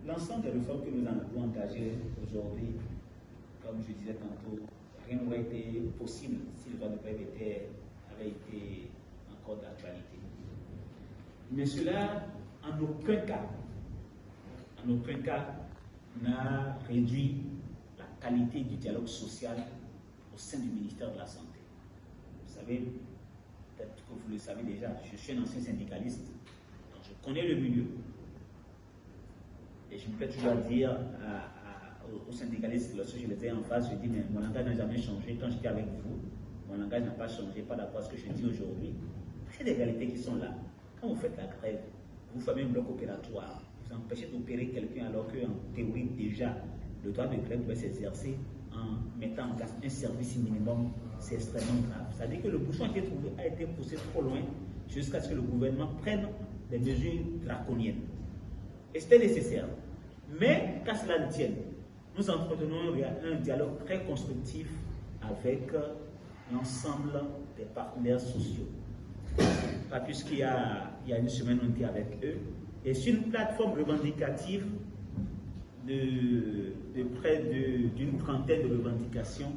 l'ensemble des réformes que nous avons engagées aujourd'hui, comme je disais tantôt, rien n'aurait été possible si le droit de grève avait été encore d'actualité. Mais cela, en aucun cas, n'a réduit la qualité du dialogue social au sein du ministère de la Santé. Vous savez, peut-être que vous le savez déjà, je suis un ancien syndicaliste, donc je connais le milieu. Et je me fais toujours dire aux syndicalistes, lorsque je les ai en face, je dis, mais mon langage n'a jamais changé quand j'étais avec vous. Mon langage n'a pas changé, pas d'accord à ce que je dis aujourd'hui. C'est des réalités qui sont là. Quand vous faites la grève, vous formez un bloc opératoire, vous empêchez d'opérer quelqu'un alors qu'en théorie déjà, le droit de grève doit s'exercer en mettant en place un service minimum, c'est extrêmement grave. C'est-à-dire que le bouchon a été poussé trop loin jusqu'à ce que le gouvernement prenne des mesures draconiennes. Et c'était nécessaire. Mais, qu'à cela ne tienne, nous entretenons un dialogue très constructif avec l'ensemble des partenaires sociaux. Pas plus qu'il y a une semaine, on était avec eux. Et sur une plateforme revendicative de près d'une trentaine de revendications,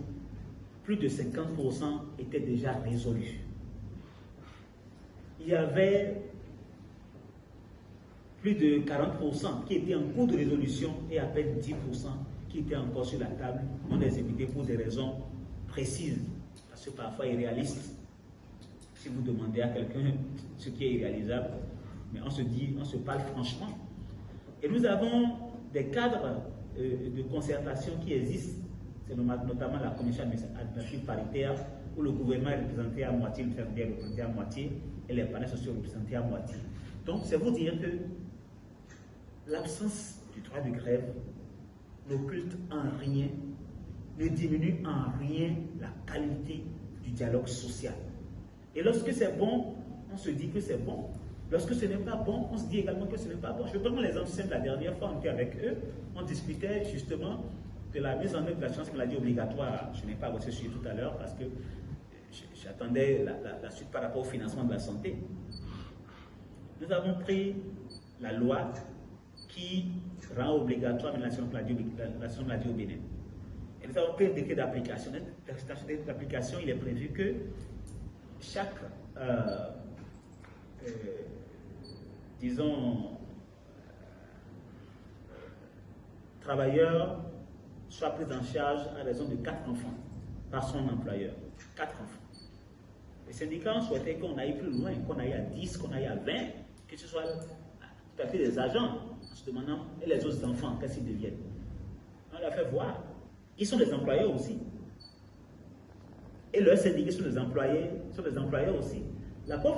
plus de 50% étaient déjà résolus. Il y avait plus de 40% qui étaient en cours de résolution et à peine 10% qui étaient encore sur la table, non exécutés pour des raisons précises, parce que parfois irréalistes. Si vous demandez à quelqu'un ce qui est irréalisable, mais on se parle franchement. Et nous avons des cadres de concertation qui existent, c'est notamment la commission administrative paritaire, où le gouvernement est représenté à moitié, le syndicat est représenté à moitié, et les partenaires sociaux représentés à moitié. Donc, c'est vous dire que l'absence du droit de grève n'occulte en rien, ne diminue en rien la qualité du dialogue social. Et lorsque c'est bon, on se dit que c'est bon. Lorsque ce n'est pas bon, on se dit également que ce n'est pas bon. Je prends l'exemple simple, la dernière fois, on était avec eux, on discutait justement de la mise en œuvre de l'assurance maladie obligatoire. Je n'ai pas abordé ce sujet tout à l'heure parce que j'attendais la suite par rapport au financement de la santé. Nous avons pris la loi qui rend obligatoire l'assurance maladie au Bénin. Et nous avons pris un décret d'application. Dans ce décret d'application, il est prévu que chaque, travailleur soit pris en charge à raison de 4 enfants par son employeur. 4 enfants. Les syndicats souhaitaient qu'on aille plus loin, qu'on aille à 10, qu'on aille à 20, que ce soit tout à fait des agents, en se demandant, et les autres enfants, qu'est-ce qu'ils deviennent? On leur fait voir. Ils sont des employeurs aussi. Et leurs syndicats sont des employés aussi. La pauvre